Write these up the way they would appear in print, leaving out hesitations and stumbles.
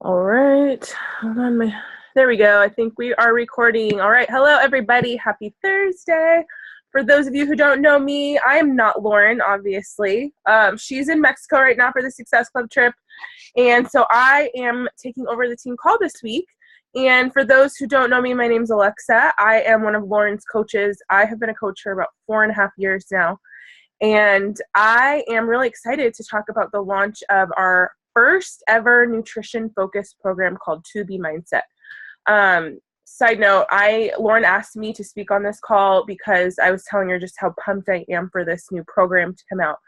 All right, hold on. There we go. I think we are recording. All right, hello everybody. Happy Thursday. For those of you who don't know me, I am not Lauren, obviously. She's in Mexico right now for the Success Club trip, and so I am taking over the team call this week. And for those who don't know me, my name's Alexa. I am one of Lauren's coaches. I have been a coach for about 4.5 years now. And I am really excited to talk about the launch of our first ever nutrition focused program called To Be Mindset. Side note, Lauren asked me to speak on this call because I was telling her just how pumped I am for this new program to come out.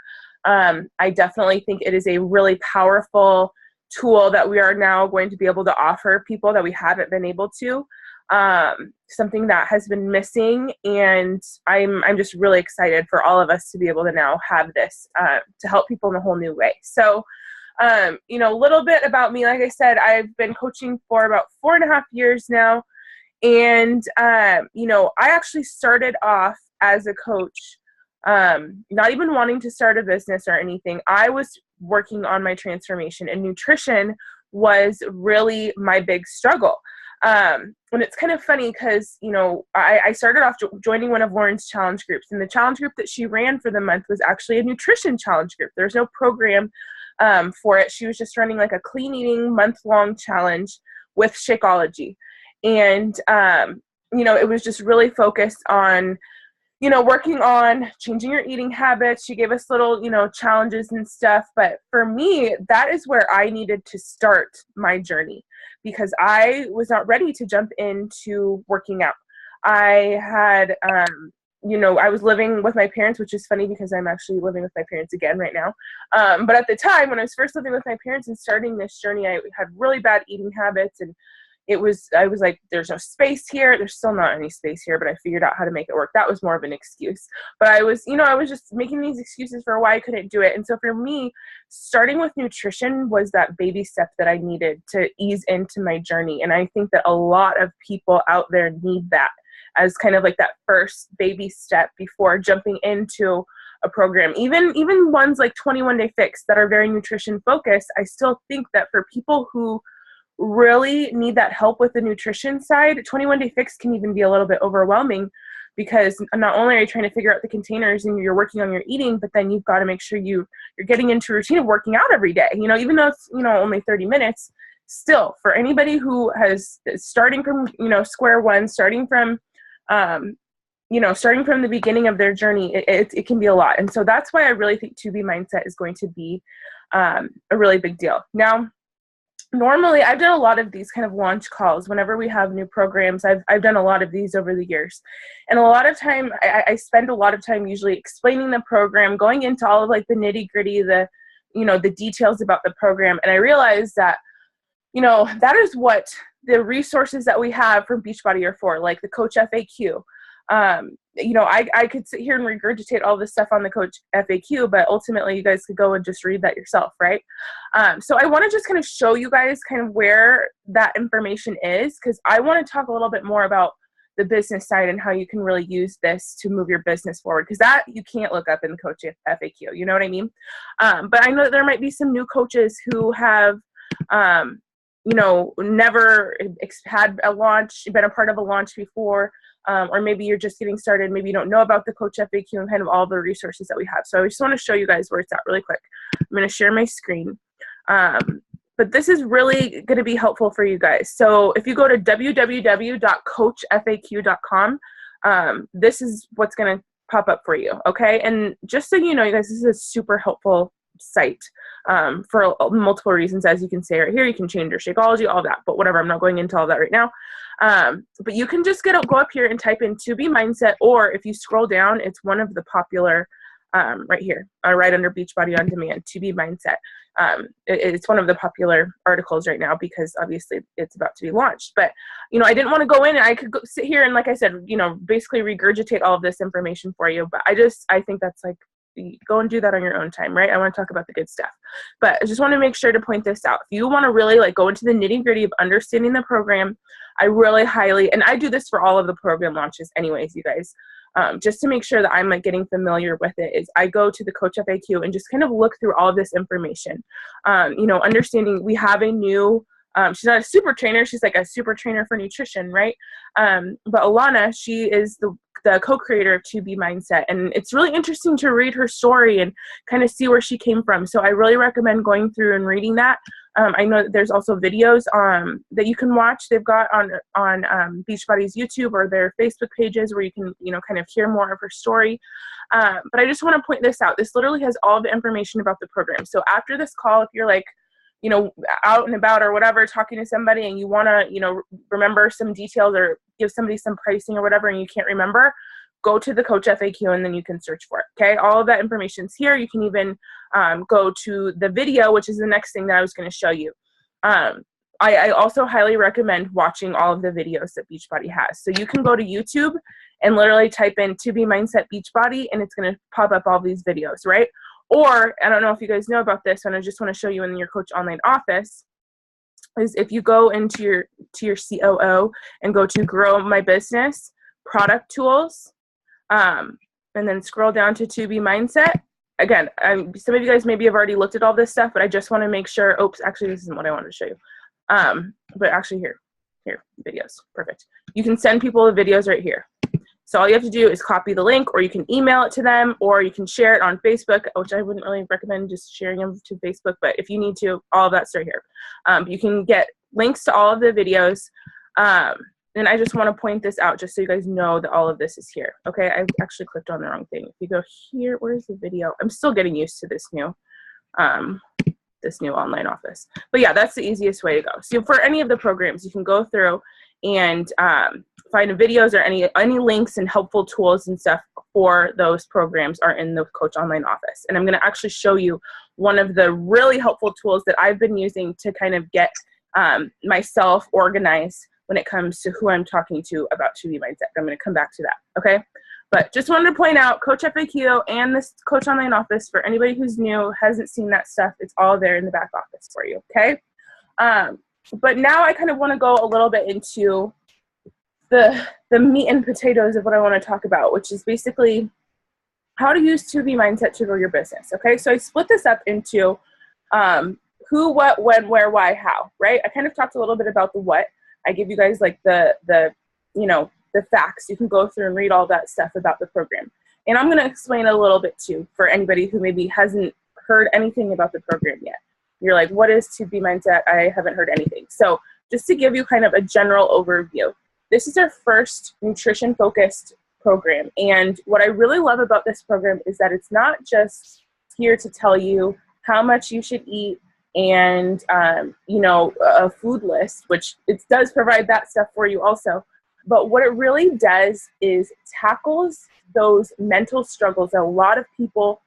I definitely think it is a really powerful tool that we are now going to be able to offer people that we haven't been able to. Something that has been missing, and I'm just really excited for all of us to be able to now have this to help people in a whole new way. So, a little bit about me. Like I said, I've been coaching for about 4.5 years now, and I actually started off as a coach, not even wanting to start a business or anything. I was working on my transformation, and nutrition was really my big struggle. And it's kind of funny because, I started off joining one of Lauren's challenge groups, and the challenge group that she ran for the month was actually a nutrition challenge group. There's no program for it. She was just running like a clean eating month-long challenge with Shakeology. And, it was just really focused on, working on changing your eating habits. She gave us little, challenges and stuff. But for me, that is where I needed to start my journey because I was not ready to jump into working out. I had, I was living with my parents, which is funny because I'm actually living with my parents again right now. But at the time when I was first living with my parents and starting this journey, I had really bad eating habits, and I was like, there's no space here. There's still not any space here, but I figured out how to make it work. That was more of an excuse. But I was just making these excuses for why I couldn't do it. And so for me, starting with nutrition was that baby step that I needed to ease into my journey. And I think that a lot of people out there need that as kind of like that first baby step before jumping into a program. Even ones like 21 Day Fix that are very nutrition focused, I still think that for people who really need that help with the nutrition side, 21 Day Fix can even be a little bit overwhelming because not only are you trying to figure out the containers and you're working on your eating, but then you've got to make sure you're getting into a routine of working out every day. Even though it's, only 30 minutes, still for anybody who has starting from, square one, starting from the beginning of their journey, it can be a lot. And so that's why I really think To Be Mindset is going to be a really big deal. Now, normally, I've done a lot of these kind of launch calls whenever we have new programs. I've done a lot of these over the years. And a lot of time, I spend a lot of time usually explaining the program, going into all of like the nitty gritty, the details about the program. And I realized that, that is what the resources that we have from Beachbody are for, like the Coach FAQ. I could sit here and regurgitate all this stuff on the Coach FAQ, but ultimately you guys could go and just read that yourself, right? So I want to just kind of show you guys kind of where that information is, because I want to talk a little bit more about the business side and how you can really use this to move your business forward, because that you can't look up in the Coach FAQ, you know what I mean? But I know that there might be some new coaches who have, never had a launch, been a part of a launch before, or maybe you're just getting started. Maybe you don't know about the Coach FAQ and kind of all the resources that we have. So I just want to show you guys where it's at really quick. I'm going to share my screen. But this is really going to be helpful for you guys. So if you go to www.coachfaq.com, this is what's going to pop up for you. Okay. And just so you know, you guys, this is a super helpful site for multiple reasons. As you can see right here, you can change your Shakeology, all that, but whatever, I'm not going into all that right now. But you can just go up here and type in To Be Mindset, or if you scroll down, it's one of the popular right here, right under Beachbody On Demand, To Be Mindset. It's one of the popular articles right now because obviously it's about to be launched. But, I didn't want to go in and I could sit here and, like I said, basically regurgitate all of this information for you. But I think that's like, go and do that on your own time, right? I want to talk about the good stuff. But I just want to make sure to point this out. If you want to really like go into the nitty gritty of understanding the program, I really highly, and I do this for all of the program launches anyways, you guys, just to make sure that I'm like getting familiar with it, is I go to the Coach FAQ and just kind of look through all of this information. Understanding we have a new She's not a super trainer. She's like a super trainer for nutrition, right? But Alana, she is the co-creator of 2B Mindset. And it's really interesting to read her story and kind of see where she came from. So I really recommend going through and reading that. I know that there's also videos that you can watch. They've got on Beachbody's YouTube or their Facebook pages where you can, kind of hear more of her story. But I just want to point this out. This literally has all the information about the program. So after this call, if you're like, out and about or whatever, talking to somebody and you want to, remember some details or give somebody some pricing or whatever and you can't remember, go to the Coach FAQ and then you can search for it. Okay. All of that information's here. You can even go to the video, which is the next thing that I was going to show you. I also highly recommend watching all of the videos that Beachbody has. So you can go to YouTube and literally type in 2B Mindset Beachbody and it's going to pop up all these videos, right? Or, I don't know if you guys know about this, and I just want to show you in your Coach Online office, is if you go into your COO and go to Grow My Business, Product Tools, and then scroll down to 2B Mindset. Again, some of you guys maybe have already looked at all this stuff, but I just want to make sure, actually this isn't what I wanted to show you. But actually here, videos, perfect. You can send people the videos right here. So all you have to do is copy the link, or you can email it to them, or you can share it on Facebook, which I wouldn't really recommend just sharing them to Facebook, but if you need to, all of that's right here. You can get links to all of the videos, and I just want to point this out just so you guys know that all of this is here. Okay, I actually clicked on the wrong thing. If you go here, where's the video? I'm still getting used to this new online office. But yeah, that's the easiest way to go. So for any of the programs, you can go through and find videos or any links and helpful tools and stuff for those programs are in the Coach Online office. And I'm going to actually show you one of the really helpful tools that I've been using to kind of get myself organized when it comes to who I'm talking to about 2B Mindset. I'm going to come back to that, okay? But just wanted to point out Coach FAQ and this Coach Online office for anybody who's new, hasn't seen that stuff, it's all there in the back office for you, okay? But now I kind of want to go a little bit into the meat and potatoes of what I want to talk about, which is basically how to use 2B Mindset to grow your business, okay? So I split this up into who, what, when, where, why, how, right? I kind of talked a little bit about the what. I give you guys like the facts. You can go through and read all that stuff about the program. And I'm going to explain a little bit too for anybody who maybe hasn't heard anything about the program yet. You're like, what is 2B Mindset? I haven't heard anything. So just to give you kind of a general overview, this is our first nutrition-focused program. And what I really love about this program is that it's not just here to tell you how much you should eat and, a food list, which it does provide that stuff for you also. But what it really does is tackles those mental struggles that a lot of people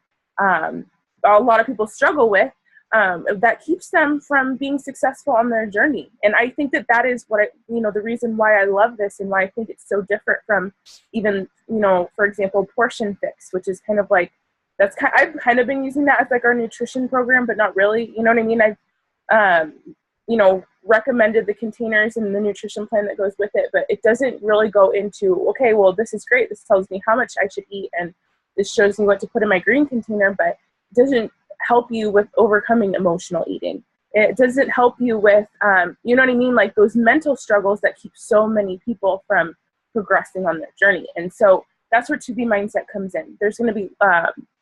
struggle with, that keeps them from being successful on their journey. And I think that is what the reason why I love this and why I think it's so different from even, for example, Portion Fix, which is kind of like, I've kind of been using that as like our nutrition program, but not really, you know what I mean? I've, recommended the containers and the nutrition plan that goes with it, but it doesn't really go into, okay, well, this is great. This tells me how much I should eat, and this shows me what to put in my green container, but it doesn't help you with overcoming emotional eating. It doesn't help you with, you know what I mean? Like those mental struggles that keep so many people from progressing on their journey. And so that's where 2B Mindset comes in. There's going to be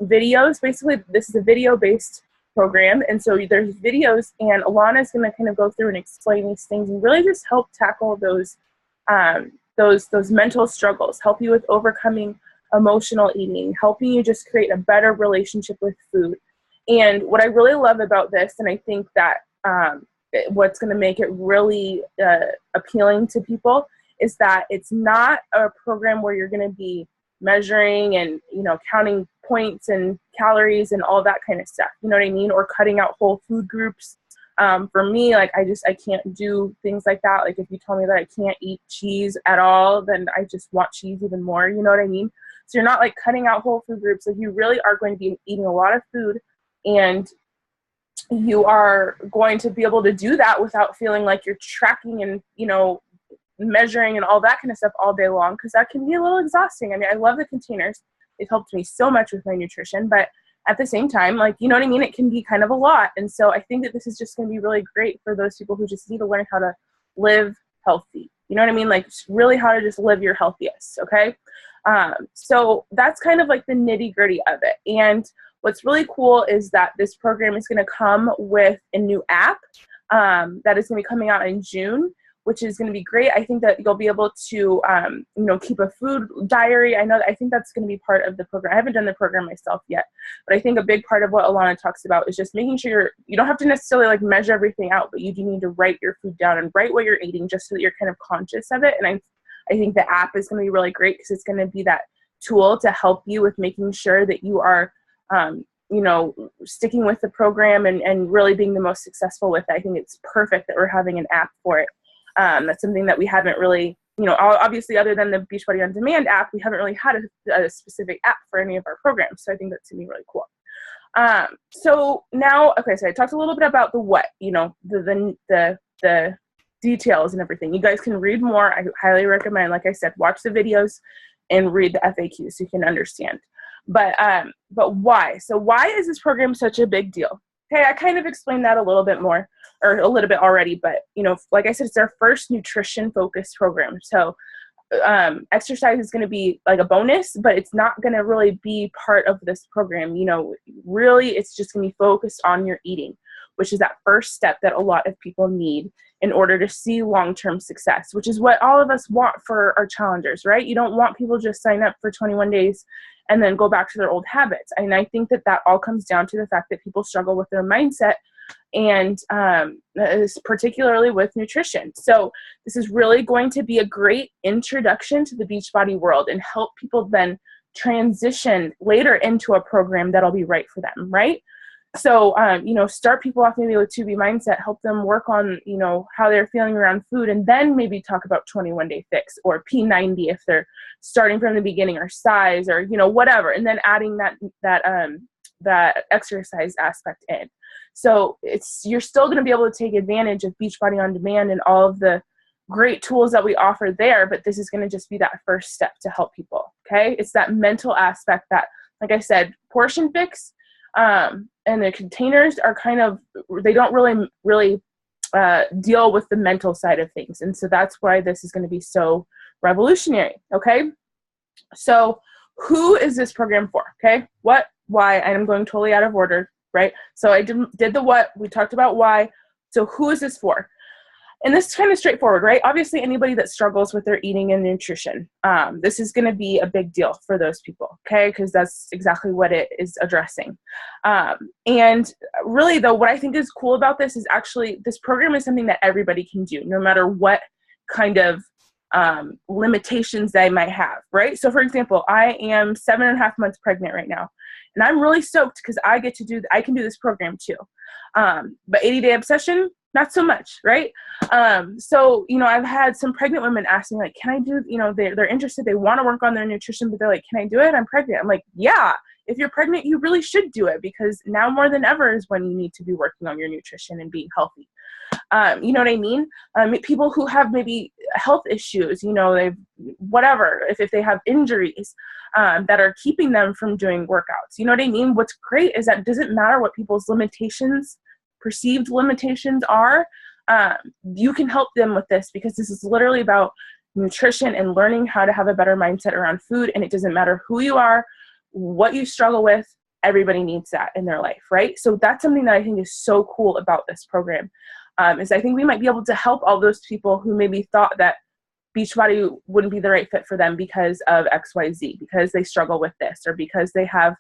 videos. Basically, this is a video-based program, and so there's videos, and Alana is going to kind of go through and explain these things and really just help tackle those mental struggles, help you with overcoming emotional eating, helping you just create a better relationship with food. And what I really love about this, and I think that what's going to make it really appealing to people, is that it's not a program where you're going to be measuring and, counting points and calories and all that kind of stuff, you know what I mean? Or cutting out whole food groups. For me, like I can't do things like that. Like if you tell me that I can't eat cheese at all, then I just want cheese even more, you know what I mean? So you're not like cutting out whole food groups. Like you really are going to be eating a lot of food, and you are going to be able to do that without feeling like you're tracking and, measuring and all that kind of stuff all day long, because that can be a little exhausting. I mean, I love the containers. It helped me so much with my nutrition, but at the same time, like, you know what I mean? It can be kind of a lot. And so I think that this is just going to be really great for those people who just need to learn how to live healthy. You know what I mean? Like, really how to just live your healthiest. Okay. So that's kind of like the nitty gritty of it. And what's really cool is that this program is going to come with a new app that is going to be coming out in June, which is going to be great. I think that you'll be able to, you know, keep a food diary. I think that's going to be part of the program. I haven't done the program myself yet, but I think a big part of what Alana talks about is just making sure you don't have to necessarily like measure everything out, but you do need to write your food down and write what you're eating just so that you're kind of conscious of it. And I think the app is going to be really great because it's going to be that tool to help you with making sure that you are, you know, sticking with the program and really being the most successful with it. I think it's perfect that we're having an app for it. That's something that we haven't really, you know, obviously other than the Beachbody On Demand app, we haven't really had a specific app for any of our programs. So I think that's going to be really cool. So now, okay, so I talked a little bit about the what, you know, the details and everything. You guys can read more. I highly recommend, like I said, watch the videos and read the FAQs so you can understand. But why? So why is this program such a big deal? Okay, I kind of explained that a little bit more, or a little bit already, but, you know, like I said, it's our first nutrition-focused program. So exercise is going to be like a bonus, but it's not going to really be part of this program. You know, really, it's just going to be focused on your eating, which is that first step that a lot of people need in order to see long-term success, which is what all of us want for our challengers, right? You don't want people just sign up for 21 days and then go back to their old habits. And I think that all comes down to the fact that people struggle with their mindset, and particularly with nutrition. So this is really going to be a great introduction to the Beachbody world and help people then transition later into a program that'll be right for them, right? So, you know, start people off maybe with 2B mindset, help them work on, you know, how they're feeling around food, and then maybe talk about 21-day fix or P90 if they're starting from the beginning, or size, or, you know, whatever, and then adding that exercise aspect in. So you're still going to be able to take advantage of Beachbody On Demand and all of the great tools that we offer there, but this is going to just be that first step to help people. Okay. It's that mental aspect that, like I said, portion fix, and the containers are kind of, they don't really deal with the mental side of things. And so that's why this is going to be so revolutionary. Okay. So who is this program for? Okay. What, why? And I'm going totally out of order, right? So I did the what, we talked about why. So who is this for? And this is kind of straightforward, right? Obviously, anybody that struggles with their eating and nutrition, this is going to be a big deal for those people, okay? Because that's exactly what it is addressing. And really, though, what I think is cool about this is actually this program is something that everybody can do, no matter what kind of limitations they might have, right? So, for example, I am 7.5 months pregnant right now, and I'm really stoked because I can do this program too. But 80-day obsession, not so much, right? So, you know, I've had some pregnant women ask me, like, can I do, you know, they're interested, they want to work on their nutrition, but they're like, can I do it? I'm pregnant. I'm like, yeah, if you're pregnant, you really should do it, because now more than ever is when you need to be working on your nutrition and being healthy. You know what I mean? People who have maybe health issues, you know, whatever, if they have injuries that are keeping them from doing workouts, you know what I mean? What's great is that it doesn't matter what people's perceived limitations are, you can help them with this, because this is literally about nutrition and learning how to have a better mindset around food. And it doesn't matter who you are, what you struggle with, everybody needs that in their life, right? So that's something that I think is so cool about this program, is I think we might be able to help all those people who maybe thought that Beachbody wouldn't be the right fit for them because of XYZ, because they struggle with this, or because they have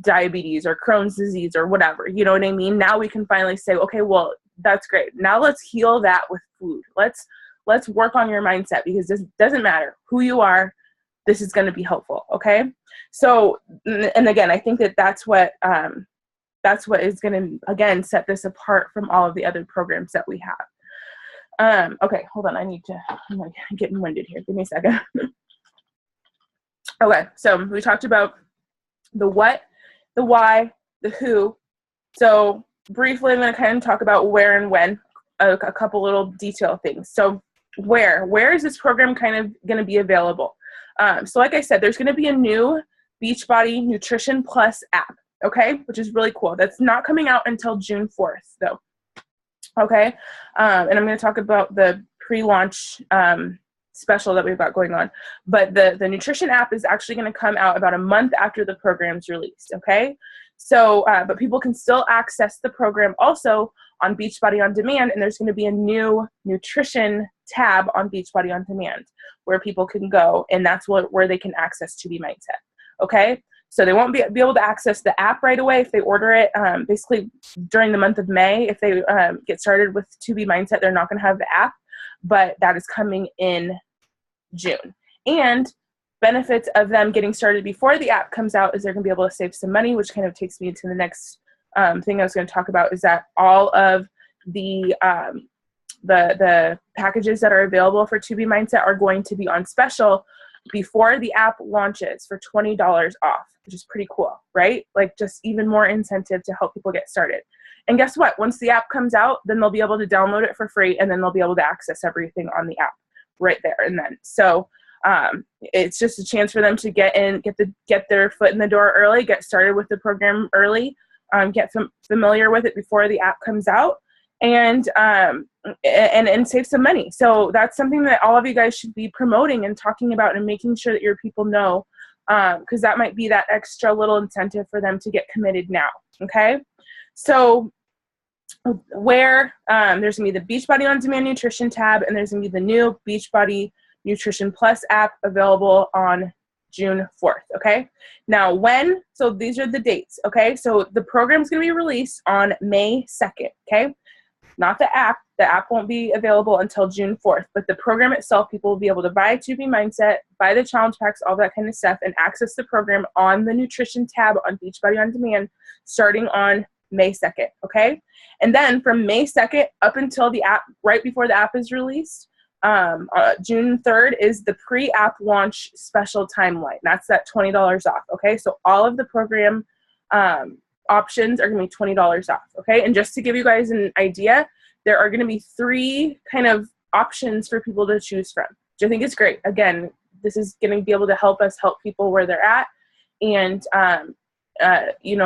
diabetes or Crohn's disease or whatever, you know what I mean? Now we can finally say, okay, well, that's great. Now let's heal that with food. Let's work on your mindset, because this doesn't matter who you are. This is going to be helpful. Okay. So, and again, I think that's what is going to, again, set this apart from all of the other programs that we have. Okay, hold on. I'm getting winded here. Give me a second. Okay. So we talked about the what, the why, the who. So briefly, I'm going to kind of talk about where and when, a couple little detail things. So where is this program kind of going to be available? So like I said, there's going to be a new Beachbody Nutrition Plus app. okay, which is really cool. That's not coming out until June 4th, though. Okay, and I'm going to talk about the pre-launch special that we've got going on. But the nutrition app is actually going to come out about a month after the program's released, okay? So, but people can still access the program also on Beachbody On Demand, and there's going to be a new nutrition tab on Beachbody On Demand where people can go, and that's where they can access 2B Mindset, okay? So they won't be able to access the app right away if they order it. Basically, during the month of May, if they get started with 2B Mindset, they're not going to have the app, but that is coming in June. And benefits of them getting started before the app comes out is they're going to be able to save some money, which kind of takes me to the next thing I was going to talk about, is that all of the packages that are available for 2B Mindset are going to be on special before the app launches for $20 off, which is pretty cool, right? Like, just even more incentive to help people get started. And guess what? Once the app comes out, then they'll be able to download it for free, and then they'll be able to access everything on the app right there and then. So it's just a chance for them to get their foot in the door early, get started with the program early, get familiar with it before the app comes out, and save some money. So that's something that all of you guys should be promoting and talking about and making sure that your people know, because that might be that extra little incentive for them to get committed now. Okay, so where there's gonna be the Beachbody On Demand Nutrition tab, and there's gonna be the new Beachbody Nutrition Plus app available on June 4th, okay? Now so these are the dates, okay? So the program's gonna be released on May 2nd, okay? Not the app. The app won't be available until June 4th, but the program itself, people will be able to buy 2B Mindset, buy the challenge packs, all that kind of stuff, and access the program on the nutrition tab on Beachbody On Demand starting on May 2nd, okay? And then from May 2nd up until the app, right before the app is released, June 3rd is the pre-app launch special timeline. That's that $20 off, okay? So all of the program options are going to be $20 off, okay? And just to give you guys an idea, there are going to be 3 kind of options for people to choose from, which I think is great. Again, this is going to be able to help us help people where they're at, and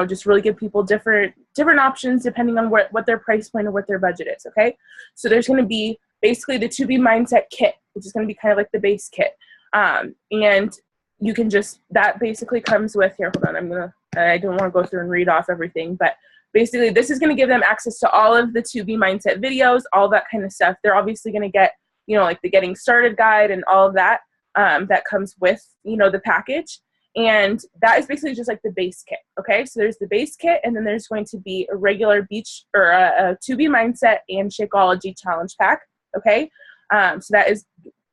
just really give people different options depending on what their price point or what their budget is, okay? So there's going to be basically the 2B Mindset kit, which is going to be kind of like the base kit. And you can that basically comes with, here, hold on, I don't want to go through and read off everything, but basically this is going to give them access to all of the 2B Mindset videos, all that kind of stuff. They're obviously going to get, like the getting started guide and all of that, that comes with, the package. And that is basically just like the base kit, okay? So there's the base kit, and then there's going to be a regular a 2B Mindset and Shakeology challenge pack, okay? So that is,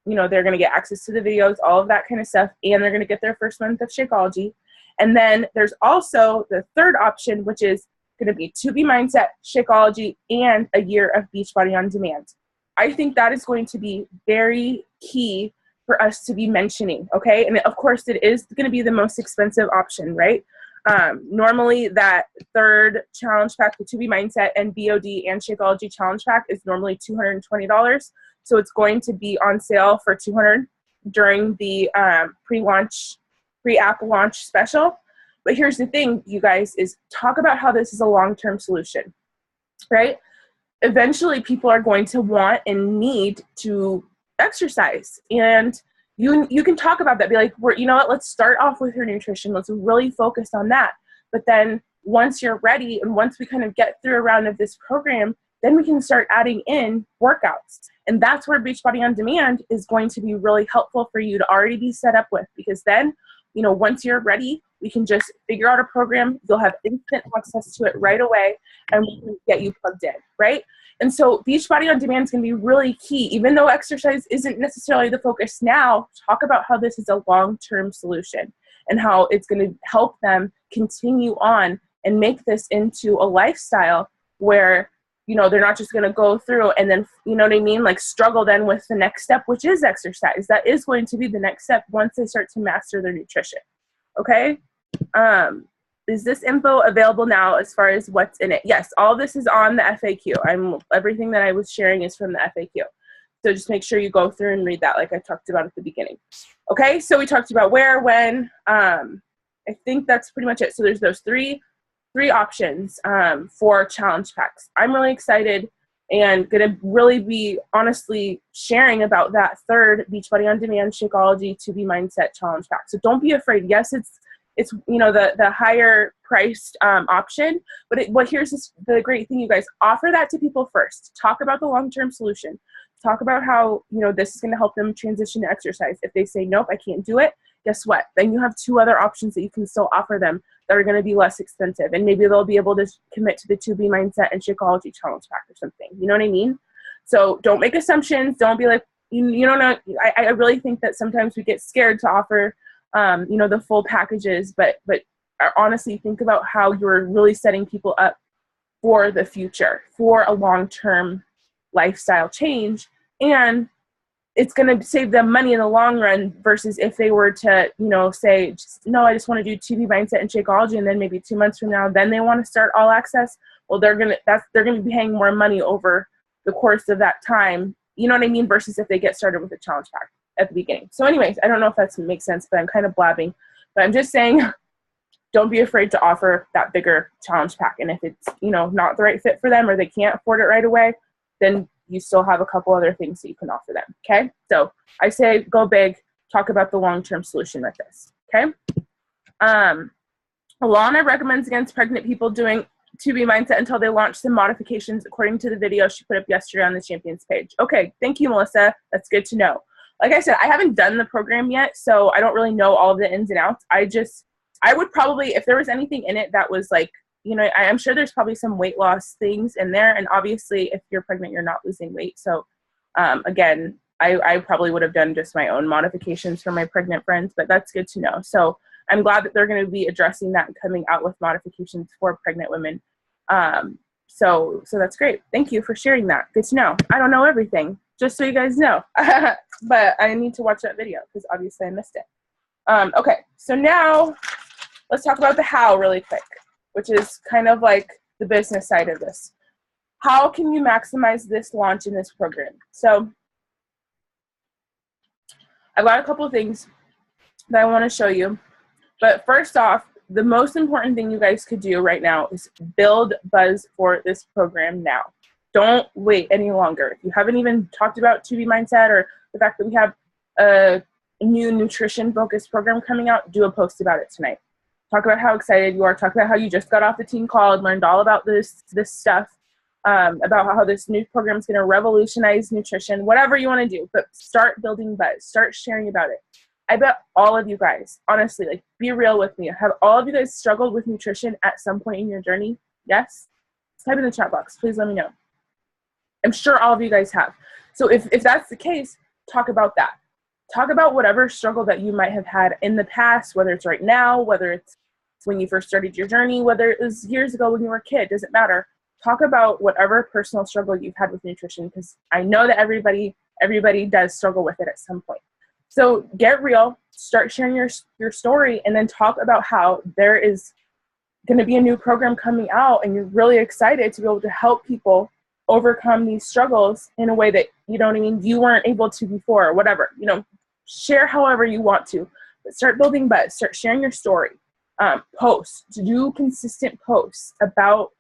they're going to get access to the videos, all of that kind of stuff, and they're going to get their first month of Shakeology. And then there's also the third option, which is going to be 2B Mindset, Shakeology, and a year of Beachbody On Demand. I think that is going to be very key for us to be mentioning, okay? And of course, it is going to be the most expensive option, right? Normally, that third challenge pack, the 2B Mindset and BOD and Shakeology challenge pack, is normally $220. So it's going to be on sale for $200 during the pre-app launch special. But here's the thing, you guys, is talk about how this is a long-term solution, right? Eventually, people are going to want and need to exercise, and you can talk about that. Be like, you know what? Let's start off with your nutrition. Let's really focus on that. But then once you're ready, and once we kind of get through a round of this program, then we can start adding in workouts. And that's where Beachbody On Demand is going to be really helpful for you to already be set up with, because then, once you're ready, we can just figure out a program. You'll have instant access to it right away, and we can get you plugged in, right? And so Beachbody On Demand is going to be really key. Even though exercise isn't necessarily the focus now, talk about how this is a long-term solution and how it's going to help them continue on and make this into a lifestyle where, they're not just going to go through and then, like struggle then with the next step, which is exercise. That is going to be the next step once they start to master their nutrition. Okay? Is this info available now as far as what's in it? Yes, all this is on the FAQ. Everything that I was sharing is from the FAQ. So just make sure you go through and read that like I talked about at the beginning. Okay, so we talked about where, when. I think that's pretty much it. So there's those 3 3 options for challenge packs. I'm really excited and going to really be honestly sharing about that 3rd Beachbody On Demand Shakeology 2B Mindset challenge pack. So don't be afraid. Yes, it's you know, the higher priced option, but here's the great thing, you guys. Offer that to people first. Talk about the long-term solution. Talk about how, you know, this is going to help them transition to exercise. If they say, nope, I can't do it, guess what? Then you have 2 other options that you can still offer them that are going to be less expensive. And maybe they'll be able to commit to the 2B Mindset and Shakeology challenge pack or something. You know what I mean? So don't make assumptions. Don't be like, you don't know. I really think that sometimes we get scared to offer, you know, the full packages, but honestly, think about how you're really setting people up for the future, for a long-term lifestyle change. And it's going to save them money in the long run versus if they were to, you know, say, no, I just want to do 2B Mindset and Shakeology, and then maybe 2 months from now, then they want to start all access. Well, they're going to be paying more money over the course of that time. You know what I mean? Versus if they get started with a challenge pack at the beginning. So anyways, I don't know if that makes sense, but I'm kind of blabbing. But I'm just saying, don't be afraid to offer that bigger challenge pack. And if it's, you know, not the right fit for them or they can't afford it right away, then you still have a couple other things that you can offer them. Okay. So I say go big, talk about the long-term solution with this. Okay. Alana recommends against pregnant people doing 2B Mindset until they launch some modifications according to the video she put up yesterday on the Champions page. Okay. Thank you, Melissa. That's good to know. Like I said, I haven't done the program yet, so I don't really know all of the ins and outs. I would probably, if there was anything in it that was like, you know, I'm sure there's probably some weight loss things in there. And obviously, if you're pregnant, you're not losing weight. So again, I probably would have done just my own modifications for my pregnant friends, but that's good to know. So I'm glad that they're going to be addressing that and coming out with modifications for pregnant women. So that's great. Thank you for sharing that. Good to know. I don't know everything, just so you guys know. But I need to watch that video because obviously I missed it. Okay, so now let's talk about the how really quick, which is kind of like the business side of this. How can you maximize this launch in this program? So I've got a couple of things that I want to show you. But first off, the most important thing you guys could do right now is build buzz for this program now. Don't wait any longer. If you haven't even talked about 2B Mindset or the fact that we have a new nutrition-focused program coming out, do a post about it tonight. Talk about how excited you are. Talk about how you just got off the team call and learned all about this stuff, about how this new program is going to revolutionize nutrition, whatever you want to do. But start building buzz. Start sharing about it. I bet all of you guys, honestly, like, be real with me. Have all of you guys struggled with nutrition at some point in your journey? Yes? Type in the chat box. Please let me know. I'm sure all of you guys have. So if that's the case, talk about that. Talk about whatever struggle that you might have had in the past, whether it's right now, whether it's when you first started your journey, whether it was years ago when you were a kid, doesn't matter. Talk about whatever personal struggle you've had with nutrition, because I know that everybody does struggle with it at some point. So get real, start sharing your story, and then talk about how there is going to be a new program coming out and you're really excited to be able to help people overcome these struggles in a way that, you know what I mean, you weren't able to before or whatever. You know, share however you want to, but start building buzz, start sharing your story. Post, do consistent posts about,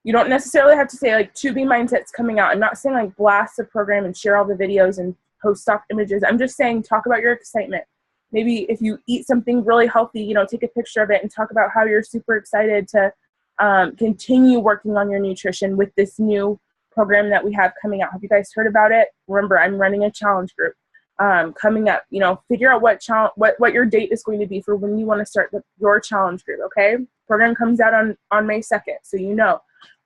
you don't necessarily have to say like 2B Mindset's coming out. I'm not saying like blast the program and share all the videos and post stock images. I'm just saying talk about your excitement. Maybe if you eat something really healthy, you know, take a picture of it and talk about how you're super excited to continue working on your nutrition with this new program that we have coming out. Have you guys heard about it? Remember, I'm running a challenge group coming up. You know, figure out what your date is going to be for when you want to start your challenge group. Okay, program comes out on May 2nd, so you know.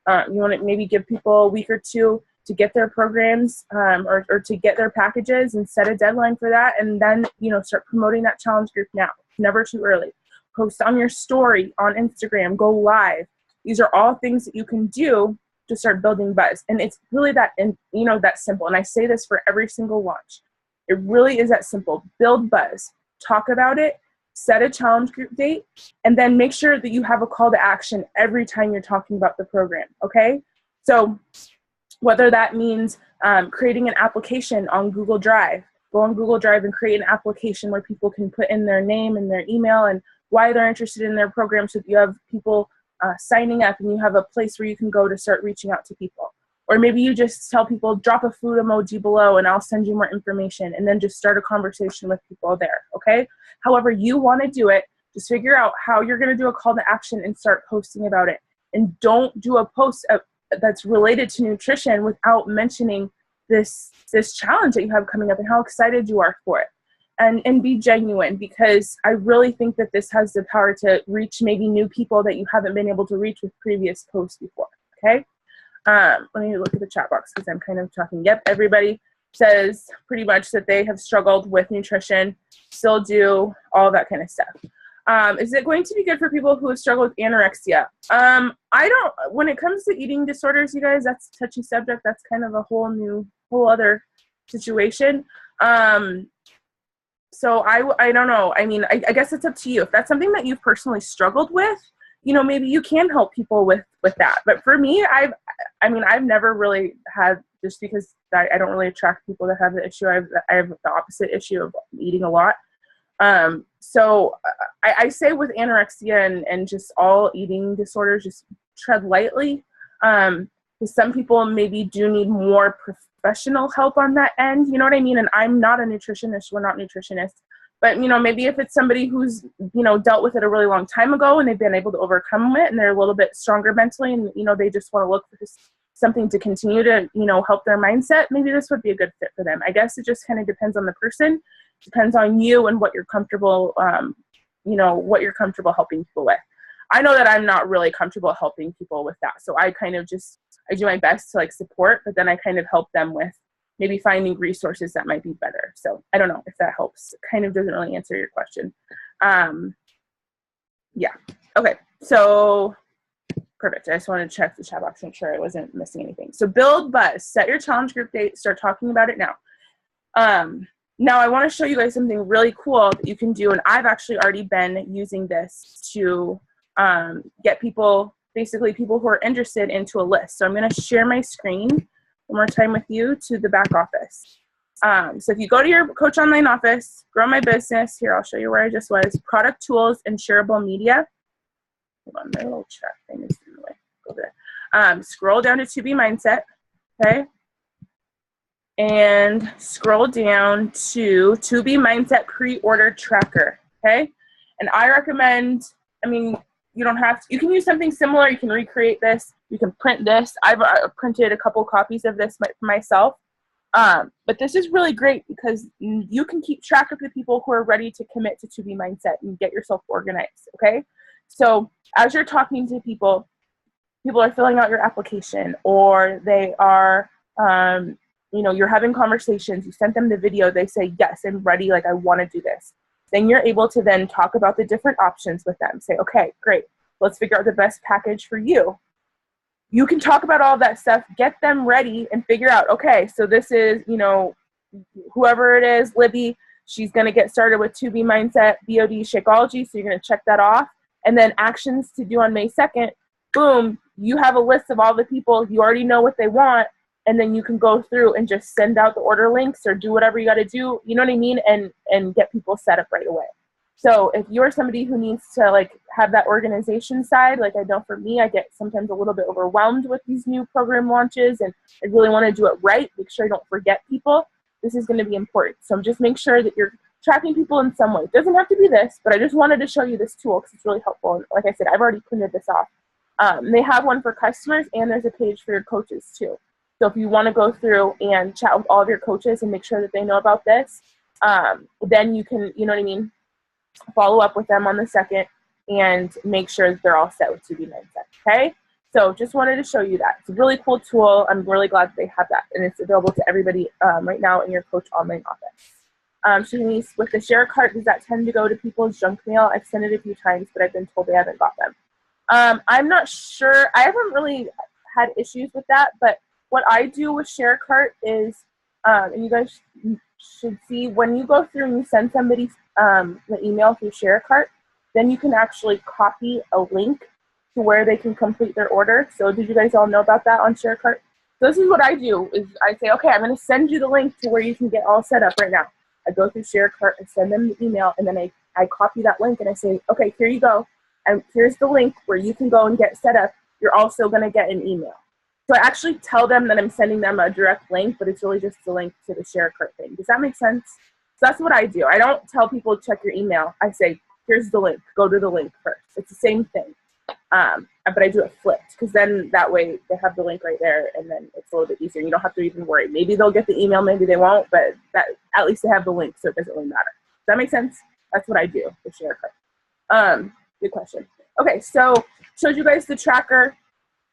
You want to maybe give people a week or two to get their programs or to get their packages and set a deadline for that, and then, you know, start promoting that challenge group now. It's never too early. Post on your story on Instagram, go live. These are all things that you can do to start building buzz. And it's really that simple. And I say this for every single launch. It really is that simple. Build buzz, talk about it, set a challenge group date, and then make sure that you have a call to action every time you're talking about the program, okay? So whether that means creating an application on Google Drive, go on Google Drive and create an application where people can put in their name and their email and why they're interested in their program, so that you have people signing up, and you have a place where you can go to start reaching out to people. Or maybe you just tell people, drop a food emoji below and I'll send you more information, and then just start a conversation with people there, okay? However you want to do it, just figure out how you're going to do a call to action and start posting about it. And don't do a post that's related to nutrition without mentioning this challenge that you have coming up and how excited you are for it. And be genuine, because I really think that this has the power to reach maybe new people that you haven't been able to reach with previous posts before, okay? Let me look at the chat box because I'm kind of talking. Yep, everybody says pretty much that they have struggled with nutrition, still do, all that kind of stuff. Is it going to be good for people who have struggled with anorexia? When it comes to eating disorders, you guys, that's a touchy subject. That's kind of a whole other situation. So I don't know. I mean, I guess it's up to you. If that's something that you've personally struggled with, maybe you can help people with that. But for me, I've never really had, just because I don't really attract people that have the issue. I have the opposite issue of eating a lot. So I say with anorexia and just all eating disorders, just tread lightly. Because some people maybe do need more professional help on that end. You know what I mean? And I'm not a nutritionist. We're not nutritionists. But, maybe if it's somebody who's, dealt with it a really long time ago and they've been able to overcome it and they're a little bit stronger mentally and, they just want to look for something to continue to, help their mindset, maybe this would be a good fit for them. I guess it just kind of depends on the person, depends on you and what you're comfortable, what you're comfortable helping people with. I know that I'm not really comfortable helping people with that. So I kind of I do my best to support, but then I kind of help them with maybe finding resources that might be better. So I don't know if that helps. It kind of doesn't really answer your question. Yeah. Okay. So perfect. I just wanted to check the chat box, make sure I wasn't missing anything. So build buzz, set your challenge group date, start talking about it now. Now I want to show you guys something really cool that you can do. And I've actually already been using this to get people, basically people who are interested, into a list. So I'm going to share my screen one more time with you to the back office. So if you go to your Coach Online office, grow my business, here, I'll show you where I just was, product tools and shareable media. Hold on, my little chat thing is in the way. Go there. Scroll down to Be Mindset, okay? And scroll down to Be Mindset pre-order tracker, okay? And I recommend, you don't have to, you can use something similar. You can recreate this. You can print this. I've printed a couple copies of this for myself. But this is really great because you can keep track of the people who are ready to commit to Be Mindset and get yourself organized, okay? So as you're talking to people are filling out your application, or they are, you're having conversations. You sent them the video. They say, yes, I'm ready. I want to do this. Then you're able to then talk about the different options with them. Say, okay, great. Let's figure out the best package for you. You can talk about all that stuff, get them ready, and figure out, okay, so this is, whoever it is, Libby, she's going to get started with Be Mindset, BOD, Shakeology, so you're going to check that off. And then actions to do on May 2nd, boom, you have a list of all the people, you already know what they want, and then you can go through and just send out the order links or do whatever you got to do, you know what I mean, and get people set up right away. So if you're somebody who needs to have that organization side, I know for me, I get sometimes a little bit overwhelmed with these new program launches, and I really want to do it right, make sure I don't forget people. This is going to be important. So just make sure that you're tracking people in some way. It doesn't have to be this, but I just wanted to show you this tool because it's really helpful. And like I said, I've already printed this off. They have one for customers, and there's a page for your coaches too. So if you want to go through and chat with all of your coaches and make sure that they know about this, then you can, you know what I mean, follow up with them on the 2nd and make sure that they're all set with Be Mindset, okay? So just wanted to show you that. It's a really cool tool. I'm really glad that they have that, and it's available to everybody right now in your Coach Online office. Shanice, with the share cart, does that tend to go to people's junk mail? I've sent it a few times, but I've been told they haven't got them. I'm not sure. I haven't really had issues with that, but what I do with share cart is, and you guys should see, when you go through and you send somebody the email through share cart, then you can actually copy a link to where they can complete their order. So did you guys all know about that on share cart? So this is what I do, is I say, okay, I'm going to send you the link to where you can get all set up right now. I go through share cart and send them the email, and then I copy that link and I say, okay, here you go. here's the link where you can go and get set up. You're also going to get an email. So I actually tell them that I'm sending them a direct link, but it's really just the link to the share cart thing. Does that make sense? So that's what I do. I don't tell people to check your email. I say, here's the link. Go to the link first. It's the same thing. But I do it flipped, because then that way they have the link right there, and then it's a little bit easier. You don't have to even worry. Maybe they'll get the email, maybe they won't, but that at least they have the link, so it doesn't really matter. Does that make sense? That's what I do, the share cart. Good question. Okay, so showed you guys the tracker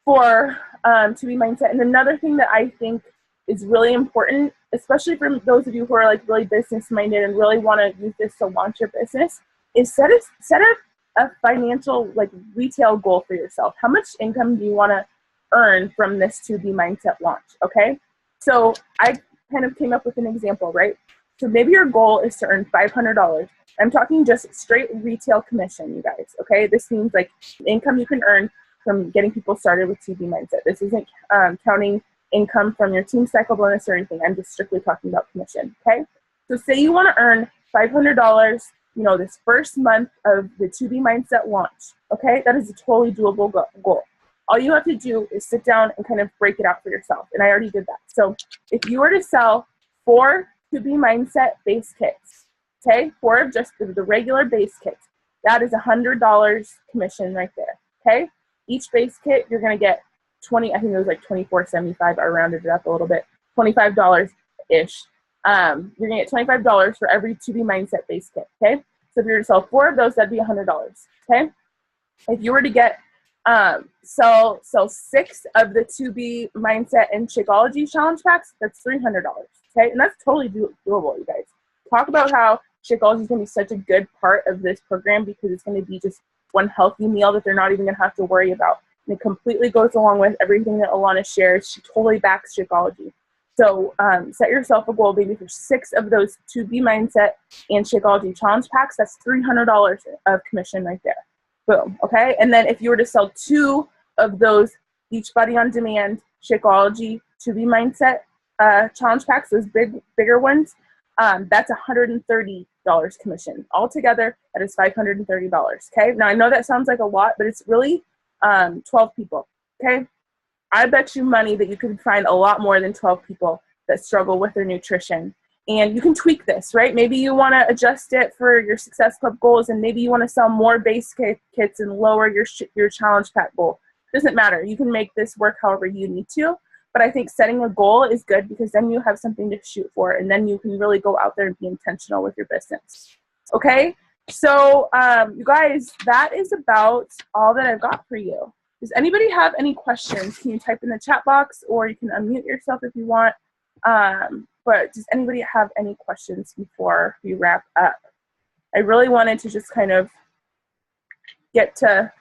for To Be Mindset. And another thing that I think is really important, especially for those of you who are like really business minded and really want to use this to launch your business, is set a financial like retail goal for yourself. How much income do you want to earn from this To Be Mindset launch? Okay, so I kind of came up with an example, right? So maybe your goal is to earn $500. I'm talking just straight retail commission, you guys. Okay, this means like income you can earn from getting people started with To Be Mindset. This isn't counting income from your team cycle bonus or anything. I'm just strictly talking about commission. Okay, so say you want to earn $500, you know, this first month of the To Be Mindset launch. Okay, that is a totally doable goal. All you have to do is sit down and kind of break it out for yourself. And I already did that. So if you were to sell 4 To Be Mindset base kits, okay, 4 of just the regular base kits, that is $100 commission right there. Okay, each base kit you're gonna get 20. I think it was like $24.75. I rounded it up a little bit, $25 ish. You're gonna get $25 for every To Be Mindset base kit. Okay, so if you were to sell 4 of those, that'd be $100. Okay, if you were to get sell 6 of the To Be Mindset and Shakeology challenge packs, that's $300. Okay, and that's totally doable, you guys. Talk about how Shakeology is going to be such a good part of this program, because it's going to be just one healthy meal that they're not even going to have to worry about. And it completely goes along with everything that Alana shares. She totally backs Shakeology. So set yourself a goal, maybe for 6 of those To Be Mindset and Shakeology challenge packs. That's $300 of commission right there. Boom. Okay. And then if you were to sell 2 of those Beachbody on Demand, Shakeology, To Be Mindset challenge packs, those bigger ones, that's $130 commission. Altogether, that is $530. Okay. Now I know that sounds like a lot, but it's really 12 people. Okay. I bet you money that you could find a lot more than 12 people that struggle with their nutrition. And you can tweak this, right? Maybe you want to adjust it for your Success Club goals, and maybe you want to sell more base kits and lower your challenge pack goal. Doesn't matter. You can make this work however you need to. But I think setting a goal is good, because then you have something to shoot for, and then you can really go out there and be intentional with your business. Okay? So you guys, that is about all that I've got for you. Does anybody have any questions? Can you type in the chat box, or you can unmute yourself if you want. But does anybody have any questions before we wrap up? I really wanted to just kind of get to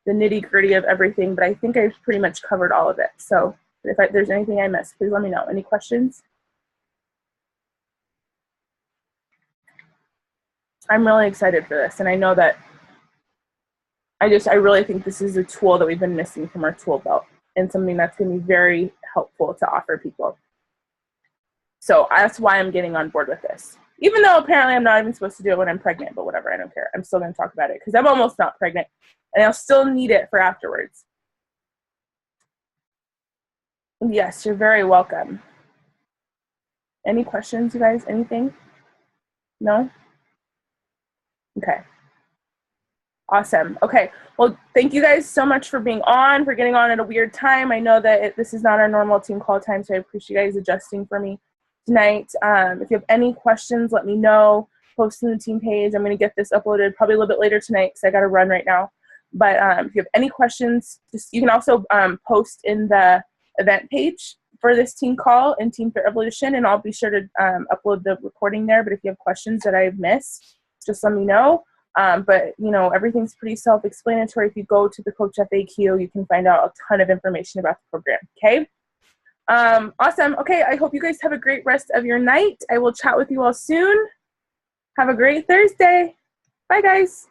the nitty-gritty of everything, but I think I've pretty much covered all of it. So if there's anything I missed, please let me know. Any questions? I'm really excited for this, and I know that I really think this is a tool that we've been missing from our tool belt, and something that's going to be very helpful to offer people. So that's why I'm getting on board with this. Even though apparently I'm not even supposed to do it when I'm pregnant, but whatever, I don't care. I'm still going to talk about it, because I'm almost not pregnant, and I'll still need it for afterwards. Yes, you're very welcome. Any questions, you guys? Anything? No? Okay. Awesome. Okay. Well, thank you guys so much for being on, for getting on at a weird time. I know that this is not our normal team call time, so I appreciate you guys adjusting for me tonight. If you have any questions, let me know. Post in the team page. I'm going to get this uploaded probably a little bit later tonight, because I got to run right now. But if you have any questions, you can also post in the event page for this team call in Team Fit Revolution, and I'll be sure to upload the recording there. But if you have questions that I've missed, just let me know. But, you know, everything's pretty self-explanatory. If you go to the Coach FAQ, you can find out a ton of information about the program, okay? Awesome. Okay, I hope you guys have a great rest of your night. I will chat with you all soon. Have a great Thursday. Bye, guys.